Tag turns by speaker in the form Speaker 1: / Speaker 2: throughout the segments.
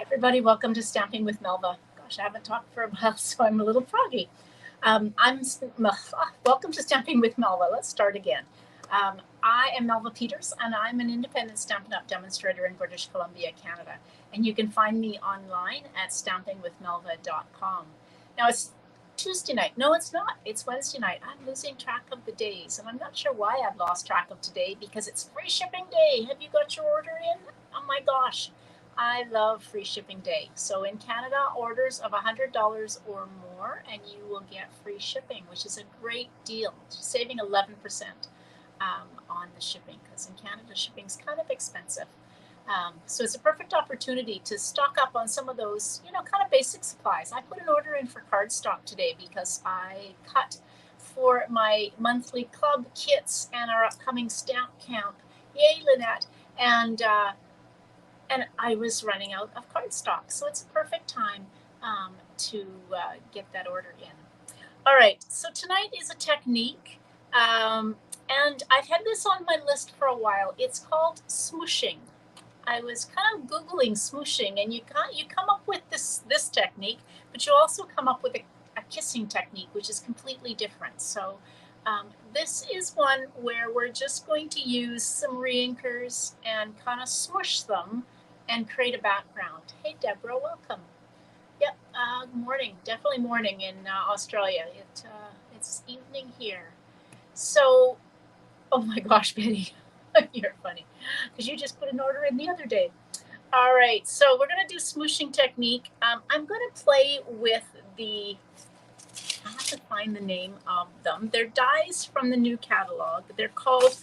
Speaker 1: Everybody, welcome to Stamping with Melva. Gosh, I haven't talked for a while, so I'm a little froggy. Welcome to Stamping with Melva. Let's start again. I am Melva Peters, and I'm an independent Stampin' Up! Demonstrator in British Columbia, Canada. And you can find me online at stampingwithmelva.com. Now, it's Tuesday night. No, it's not. It's Wednesday night. I'm losing track of the days, and I'm not sure why I've lost track of today because it's free shipping day. Have you got your order in? Oh my gosh. I love free shipping day. So in Canada, orders of $100 or more, and you will get free shipping, which is a great deal, saving 11% on the shipping, because in Canada, shipping's kind of expensive. So it's a perfect opportunity to stock up on some of those, kind of basic supplies. I put an order in for cardstock today because I cut for my monthly club kits and our upcoming stamp camp. Yay, Lynette! And I was running out of cardstock, so it's a perfect time to get that order in. All right, so tonight is a technique, and I've had this on my list for a while. It's called smooshing. I was kind of Googling smooshing, and you come up with this technique, but you also come up with a kissing technique, which is completely different. So this is one where we're just going to use some reinkers and kind of smoosh them and create a background. Hey, Deborah, welcome. Yep, morning, definitely morning in Australia. It's evening here. So, oh my gosh, Betty, you're funny, because you just put an order in the other day. All right, so we're going to do smooshing technique. I'm going to play with I have to find the name of them. They're dies from the new catalog. They're called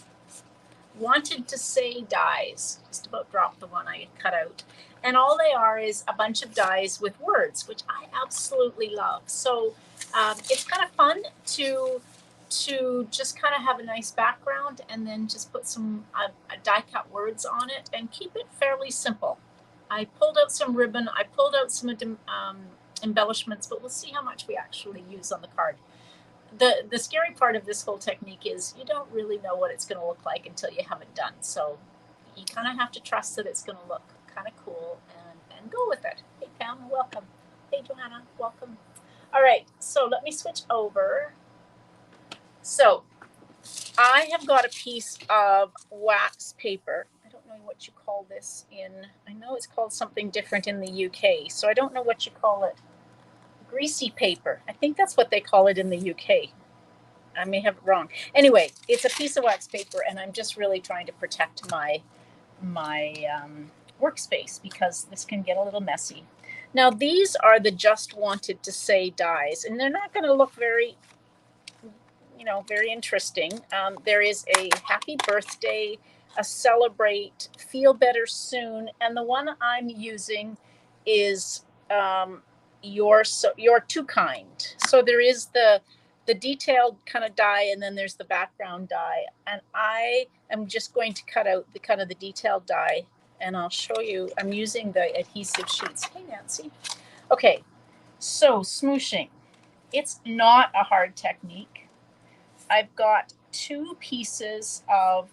Speaker 1: Wanted to Say dies. Just about dropped the one I cut out. And all they are is a bunch of dies with words, which I absolutely love. So it's kind of fun to just kind of have a nice background and then just put some die cut words on it and keep it fairly simple. I pulled out some ribbon. I pulled out some embellishments, but we'll see how much we actually use on the card. The scary part of this whole technique is you don't really know what it's going to look like until you have it done. So you kind of have to trust that it's going to look kind of cool and go with it. Hey, Pam, welcome. Hey, Joanna, welcome. All right, so let me switch over. So I have got a piece of wax paper. I don't know what you call this I know it's called something different in the UK, so I don't know what you call it. Greasy paper. I think that's what they call it in the UK. I may have it wrong. Anyway, it's a piece of wax paper, and I'm just really trying to protect my workspace because this can get a little messy. Now, these are the Just Wanted to Say dies, and they're not going to look very interesting. There is a happy birthday, a celebrate, feel better soon, and the one I'm using is you're too kind. So there is the detailed kind of die, and then there's the background die, and I am just going to cut out the detailed die, and I'll show you. I'm using the adhesive sheets. Hey, Nancy. Okay, so smooshing. It's not a hard technique. I've got 2 pieces of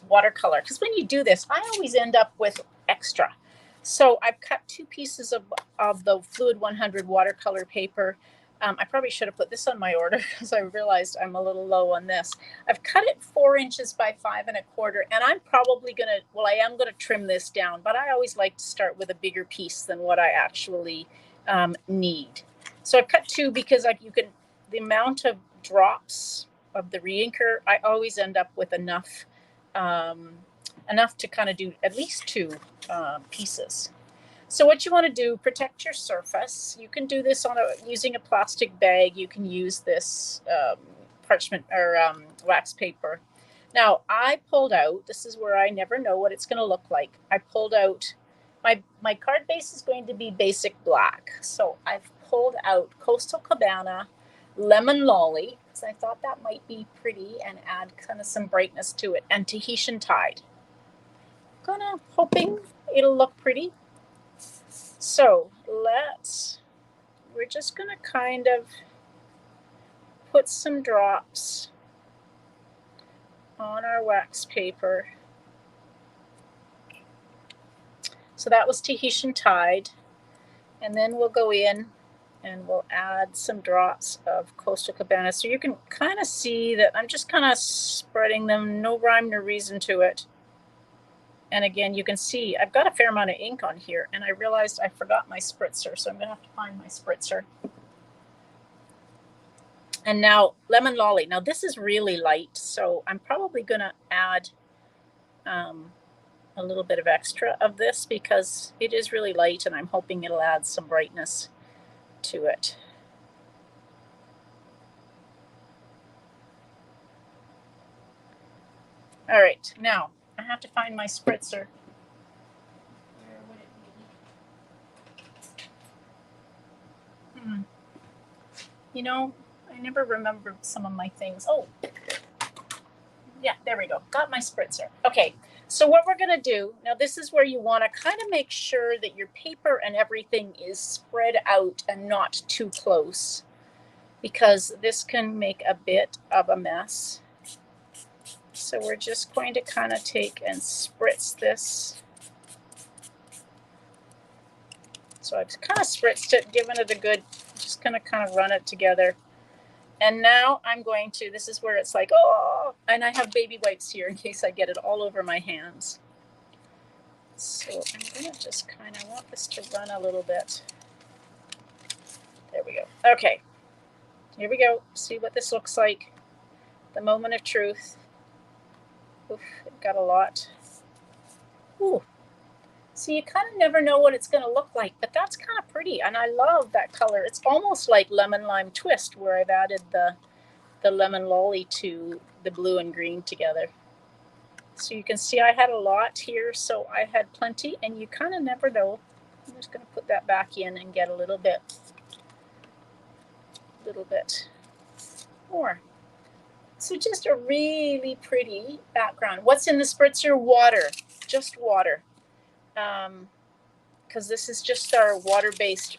Speaker 1: watercolor, because when you do this, I always end up with extra. So I've cut 2 pieces of the Fluid 100 watercolor paper. I probably should have put this on my order because I realized I'm a little low on this. I've cut it 4 inches by 5 1/4, and I'm probably I am gonna trim this down, but I always like to start with a bigger piece than what I actually need. So I've cut 2 because the amount of drops of the reinker, I always end up with enough to kind of do at least 2 pieces. So what you want to do, protect your surface. You can do this using a plastic bag. You can use this parchment or wax paper. Now I pulled out, this is where I never know what it's going to look like. I pulled out, my card base is going to be basic black. So I've pulled out Coastal Cabana Lemon Lolly, because I thought that might be pretty and add kind of some brightness to it, and Tahitian Tide. Hoping it'll look pretty. So we're just going to kind of put some drops on our wax paper. So that was Tahitian Tide. And then we'll go in and we'll add some drops of Coastal Cabana. So you can kind of see that I'm just kind of spreading them, no rhyme, no reason to it. And again, you can see I've got a fair amount of ink on here, and I realized I forgot my spritzer, so I'm gonna have to find my spritzer. And now Lemon Lolly. Now this is really light, so I'm probably gonna add a little bit of extra of this because it is really light, and I'm hoping it'll add some brightness to it. All right, now I have to find my spritzer. Where would it be? You know, I never remember some of my things. Oh, yeah, there we go. Got my spritzer. Okay, so what we're gonna do, now this is where you wanna kind of make sure that your paper and everything is spread out and not too close, because this can make a bit of a mess. So we're just going to kind of take and spritz this. So I've kind of spritzed it, given it a good, just gonna kind of run it together. And now I'm going to, this is where it's like, oh, and I have baby wipes here in case I get it all over my hands. So I'm gonna just kind of, I want this to run a little bit. There we go. Okay, here we go. See what this looks like. The moment of truth. Oof, it got a lot. Ooh. So you kind of never know what it's going to look like, but that's kind of pretty, and I love that color. It's almost like lemon lime twist, where I've added the lemon lolly to the blue and green together. So you can see I had a lot here, so I had plenty, and you kind of never know. I'm just going to put that back in and get a little bit more. So just a really pretty background. What's in the spritzer? Water, just water. Because this is just our water-based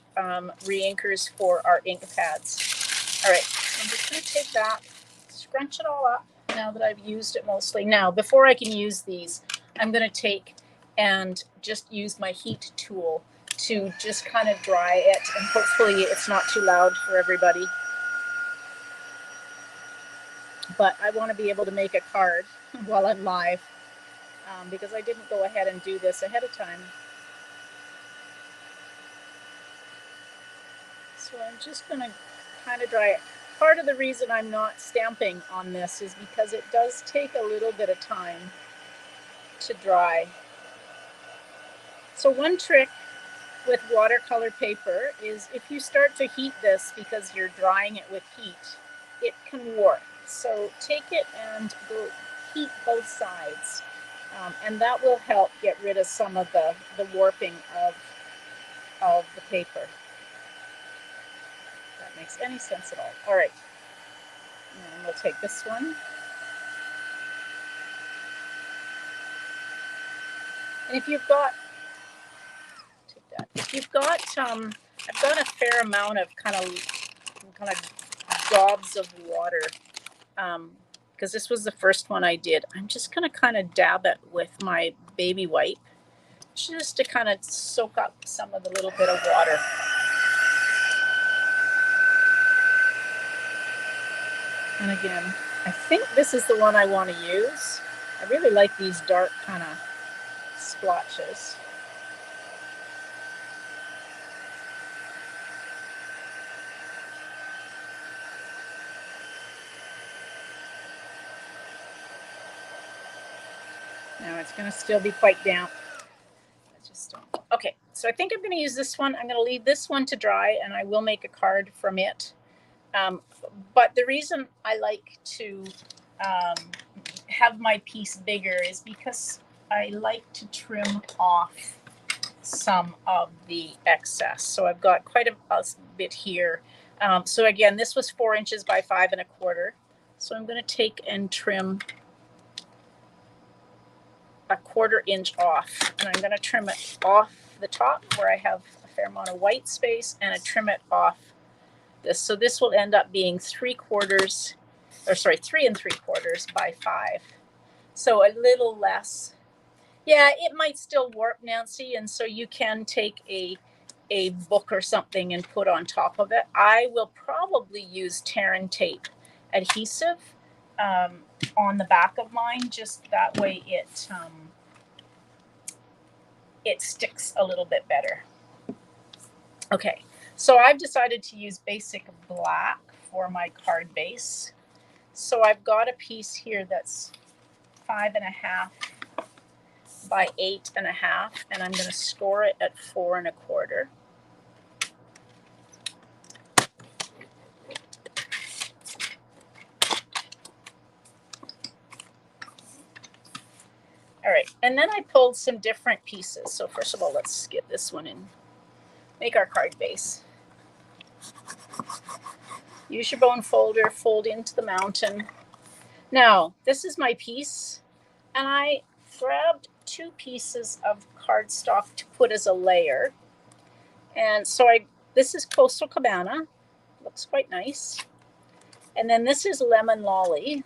Speaker 1: re-inkers for our ink pads. All right, so I'm just going to take that, scrunch it all up now that I've used it mostly. Now, before I can use these, I'm going to take and just use my heat tool to just kind of dry it, and hopefully it's not too loud for everybody. But I want to be able to make a card while I'm live, because I didn't go ahead and do this ahead of time. So I'm just going to kind of dry it. Part of the reason I'm not stamping on this is because it does take a little bit of time to dry. So one trick with watercolor paper is if you start to heat this because you're drying it with heat, it can warp. So take it and go heat both sides, and that will help get rid of some of the warping of the paper. Makes any sense at all. All right, and we'll take this one, and if you've got, take that. If you've got, I've got a fair amount of kind of gobs of water, because this was the first one I did. I'm just gonna kind of dab it with my baby wipe, just to kind of soak up some of the little bit of water. And again, I think this is the one I want to use. I really like these dark kind of splotches. Now it's going to still be quite damp. Okay, so I think I'm going to use this one. I'm going to leave this one to dry, and I will make a card from it. But the reason I like to have my piece bigger is because I like to trim off some of the excess. So I've got quite a bit here. So again, this was 4 inches by 5 1/4. So I'm going to take and trim a 1/4 inch off, and I'm going to trim it off the top where I have a fair amount of white space, and I trim it off this. So this will end up being 3 3 3/4 by 5. So a little less. Yeah, it might still warp, Nancy, and so you can take a book or something and put on top of it. I will probably use Terran tape adhesive on the back of mine, just that way it sticks a little bit better. Okay, so I've decided to use basic black for my card base. So I've got a piece here that's 5.5 by 8.5, and I'm going to score it at 4 1/4. All right, and then I pulled some different pieces. So first of all, let's get this one in. Make our card base. Use your bone folder, fold into the mountain. Now, this is my piece, and I grabbed 2 pieces of cardstock to put as a layer. And so this is Coastal Cabana. Looks quite nice. And then this is Lemon Lolly.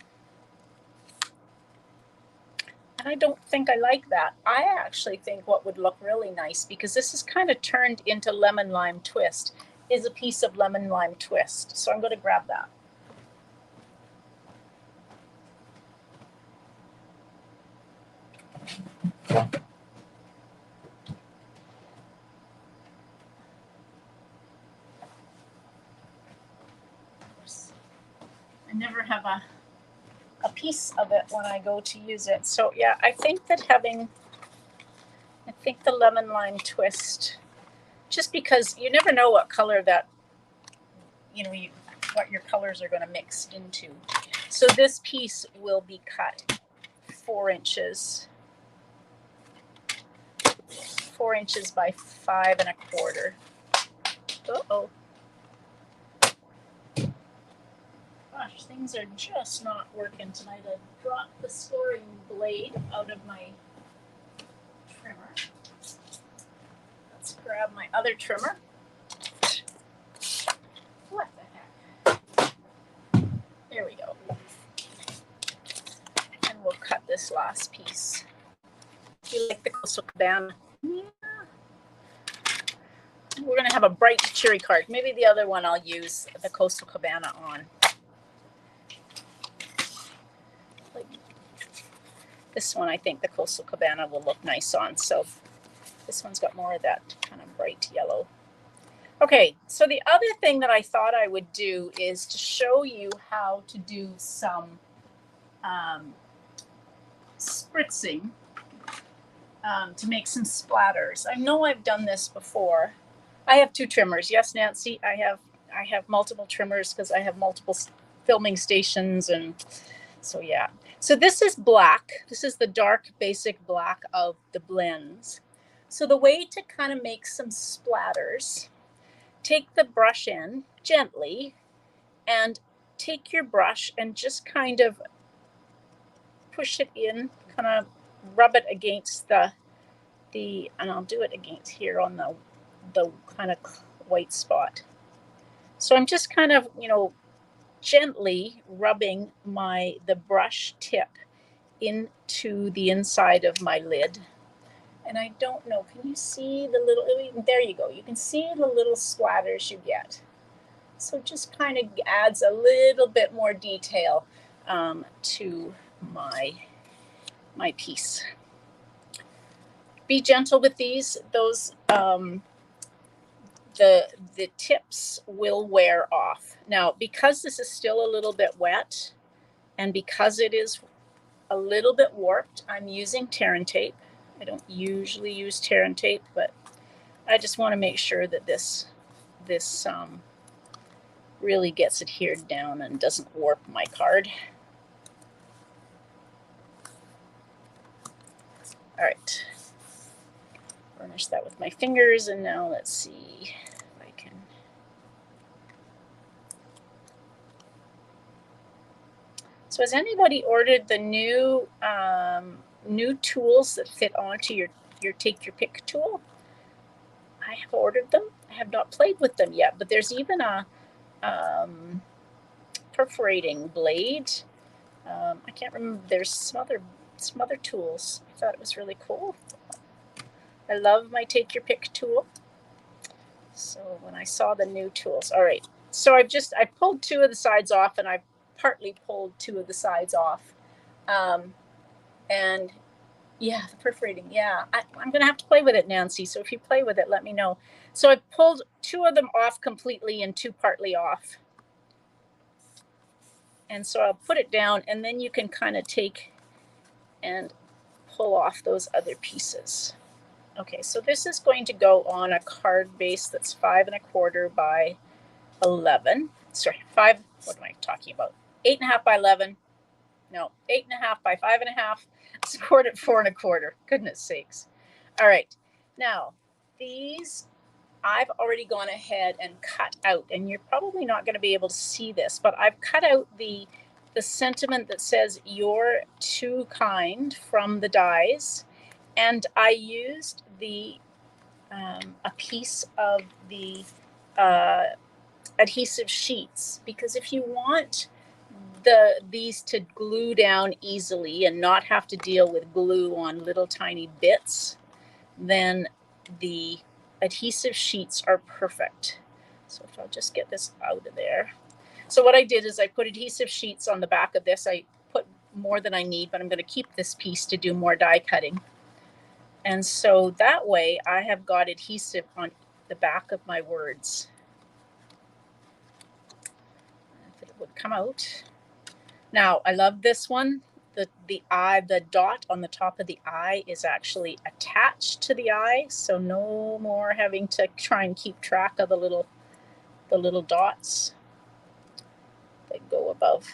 Speaker 1: And I don't think I like that. I actually think what would look really nice, because this is kind of turned into Lemon Lime Twist, is a piece of Lemon Lime Twist. So I'm going to grab that. I never have a piece of it when I go to use it. So yeah, I think the Lemon Lime Twist, just because you never know what color that, what your colors are going to mix into. So this piece will be cut 4 inches. 4 inches by 5 1/4. Uh-oh. Gosh, things are just not working tonight. I dropped the scoring blade out of my trimmer. Let's grab my other trimmer. What the heck? There we go. And we'll cut this last piece. Do you like the Coastal Cabana? Yeah. We're going to have a bright cherry card. Maybe the other one I'll use the Coastal Cabana on. Like this one, I think the Coastal Cabana will look nice on. So this one's got more of that kind of bright yellow. Okay, so the other thing that I thought I would do is to show you how to do some spritzing to make some splatters. I know I've done this before. I have 2 trimmers. Yes, Nancy, I have multiple trimmers because I have multiple filming stations, and so yeah. So this is black. This is the dark basic black of the blends. So the way to kind of make some splatters, take the brush in gently and take your brush and just kind of push it in, kind of rub it against the and I'll do it against here on the kind of white spot. So I'm just kind of, gently rubbing the brush tip into the inside of my lid. And I don't know, can you see the little, there you go. You can see the little splatters you get. So just kind of adds a little bit more detail to my piece. Be gentle with these. Those the tips will wear off. Now, because this is still a little bit wet and because it is a little bit warped, I'm using Terran tape. I don't usually use Terran tape, but I just want to make sure that this really gets adhered down and doesn't warp my card. All right. Burnish that with my fingers, and now let's see if I can. So has anybody ordered the new tools that fit onto your take your pick tool? I have ordered them. I have not played with them yet, but there's even a perforating blade. I can't remember. There's some other some other tools. I thought it was really cool. I love my take your pick tool. So when I saw the new tools, all right. So I pulled 2 of the sides off, and I've partly pulled 2 of the sides off. And yeah, the perforating. Yeah, I'm going to have to play with it, Nancy. So if you play with it, let me know. So I pulled 2 of them off completely and 2 partly off. And so I'll put it down, and then you can kind of take and pull off those other pieces. Okay, so this is going to go on a card base that's 5 1/4 by 11. Sorry, 5. What am I talking about? 8 1/2 by 11. No, 8 1/2 by 5 1/2. Scored at 4 1/4. Goodness sakes. All right, now these I've already gone ahead and cut out, and you're probably not going to be able to see this, but I've cut out the sentiment that says "you're too kind" from the dies, and I used a piece of the adhesive sheets, because if you want these to glue down easily and not have to deal with glue on little tiny bits, then the adhesive sheets are perfect. So if I'll just get this out of there. So what I did is I put adhesive sheets on the back of this. I put more than I need, but I'm going to keep this piece to do more die cutting. And so that way I have got adhesive on the back of my words. If it would come out. Now, I love this one. The eye, the dot on the top of the eye is actually attached to the eye, so no more having to try and keep track of the little dots that go above.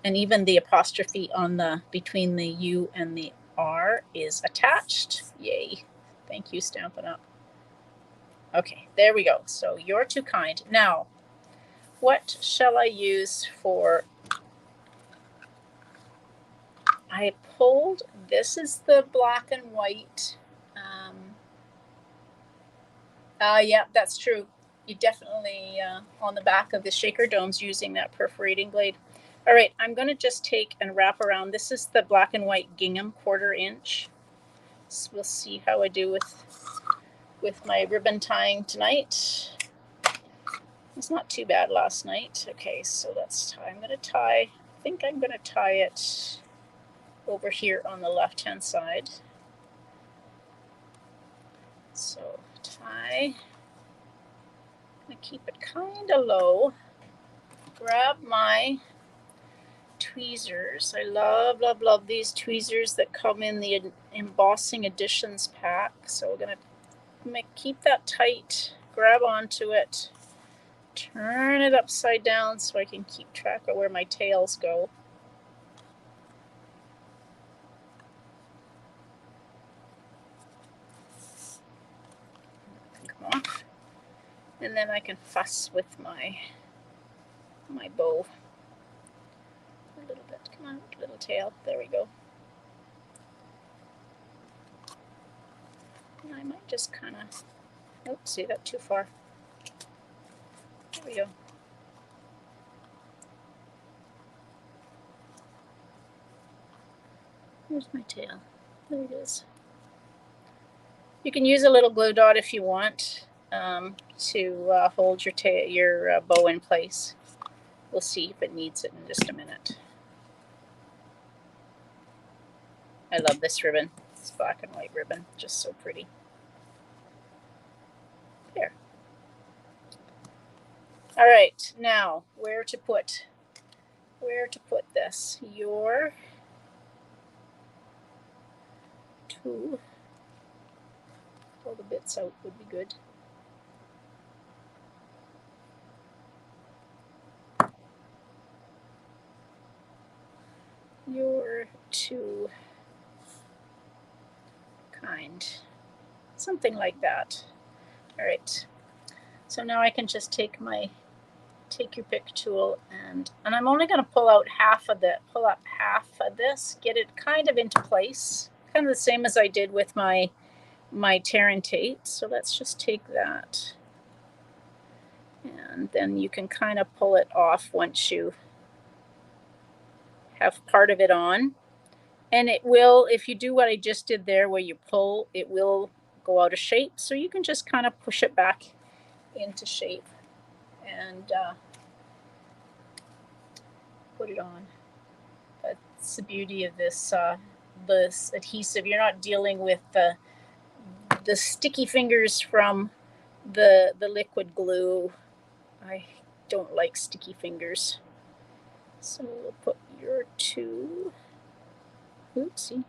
Speaker 1: And even the apostrophe on the between the U and the R is attached. Yay. Thank you, Stampin' Up. Okay, there we go. So you're too kind. Now, what shall I use for... I pulled, this is the black and white. Yeah, that's true. You definitely, on the back of the shaker domes, using that perforating blade. All right, I'm going to just take and wrap around. This is the black and white gingham 1/4 inch. So we'll see how I do with my ribbon tying tonight. It's not too bad last night. Okay, so I'm going to tie, I think I'm going to tie it over here on the left-hand side. So tie, I'm going to keep it kind of low. Grab my tweezers. I love, love, love these tweezers that come in the embossing editions pack. So we're going to keep that tight, grab onto it, turn it upside down so I can keep track of where my tails go. Come off. And then I can fuss with my bow a little bit. Come on, little tail. There we go. And I might just kind of, oops, see that too far. There we go. Here's my tail. There it is. You can use a little glue dot if you want to hold your bow in place. We'll see if it needs it in just a minute. I love this ribbon. This black and white ribbon, just so pretty. There. All right, now where to put this? Your two. Pull the bits out would be good. You're too kind. Something like that. All right. So now I can just take my take your pick tool and I'm only going to pull up half of this, get it kind of into place, kind of the same as I did with my tear and tape. So let's just take that, and then you can kind of pull it off once you have part of it on. And it will, if you do what I just did there where you pull, it will go out of shape. So you can just kind of push it back into shape and put it on. That's the beauty of this this adhesive. You're not dealing with the sticky fingers from the liquid glue. I don't like sticky fingers. So we'll put your two. Oopsie.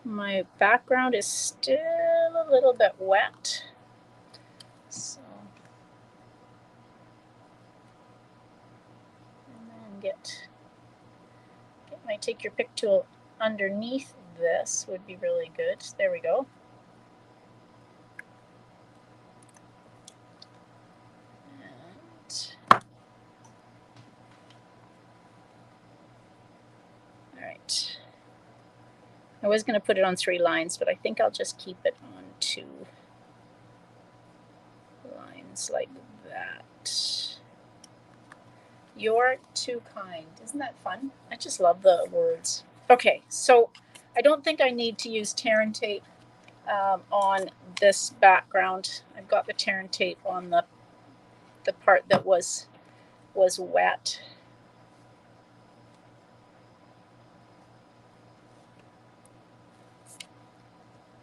Speaker 1: My background is still a little bit wet. So, and then get my take your pick tool underneath this would be really good. There we go. And, all right. I was going to put it on 3 lines, but I think I'll just keep it on 2 lines like that. You're too kind. Isn't that fun? I just love the words. Okay, so I don't think I need to use tear and tape on this background. I've got the tear and tape on the part that was wet.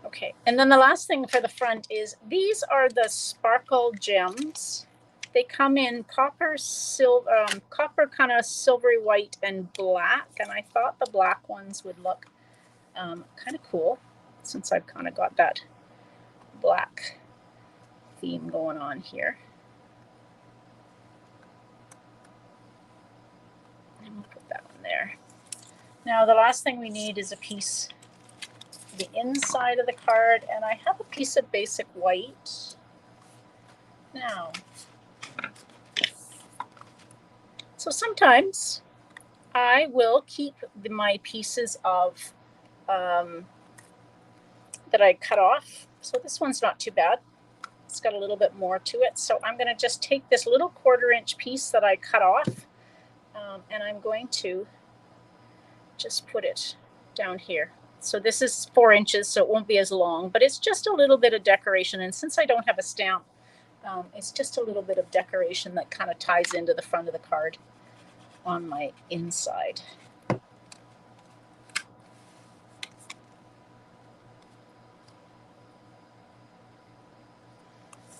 Speaker 1: Okay, and then the last thing for the front is these are the sparkle gems. They come in copper, silver, copper kind of silvery white and black, and I thought the black ones would look kind of cool since I've kind of got that black theme going on here. And we'll put that one there. Now the last thing we need is a piece, the inside of the card, and I have a piece of basic white. Now, so sometimes I will keep my pieces of that I cut off. So this one's not too bad. It's got a little bit more to it. So I'm going to just take this little 1/4-inch piece that I cut off, and I'm going to just put it down here. So this is 4 inches, so it won't be as long, but it's just a little bit of decoration. And since I don't have a stamp, it's just a little bit of decoration that kind of ties into the front of the card on my inside.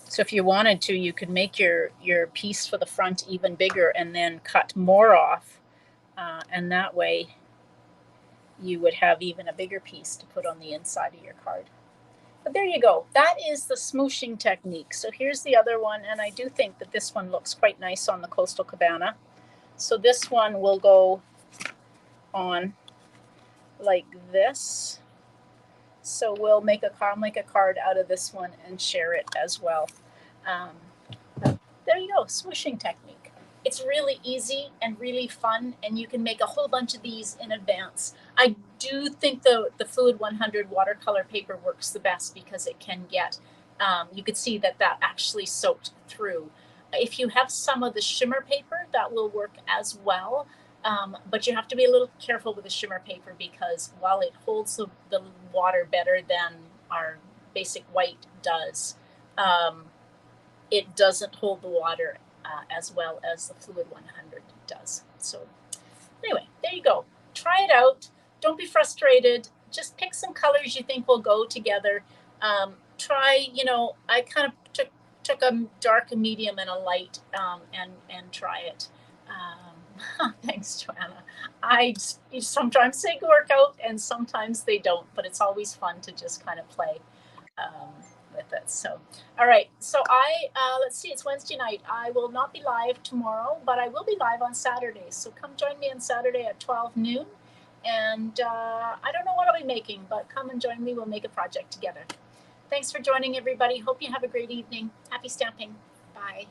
Speaker 1: So if you wanted to, you could make your piece for the front even bigger and then cut more off. And that way you would have even a bigger piece to put on the inside of your card. But there you go. That is the smooshing technique. So here's the other one. And I do think that this one looks quite nice on the Coastal Cabana. So this one will go on like this. So we'll make a card out of this one and share it as well. There you go, smooshing technique. It's really easy and really fun, and you can make a whole bunch of these in advance. I do think the Fluid 100 watercolor paper works the best because it can get, you could see that actually soaked through. If you have some of the shimmer paper, that will work as well. But you have to be a little careful with the shimmer paper because while it holds the water better than our basic white does, it doesn't hold the water as well as the Fluid 100 does. So anyway, there you go. Try it out. Don't be frustrated. Just pick some colors you think will go together. Try, I kind of took a dark, a medium, and a light and try it. Thanks, Joanna. I sometimes they work out and sometimes they don't, but it's always fun to just kind of play with it. So, all right. So let's see, it's Wednesday night. I will not be live tomorrow, but I will be live on Saturday. So come join me on Saturday at 12 noon. And I don't know what I'll be making, but come and join me. We'll make a project together. Thanks for joining, everybody. Hope you have a great evening. Happy stamping. Bye.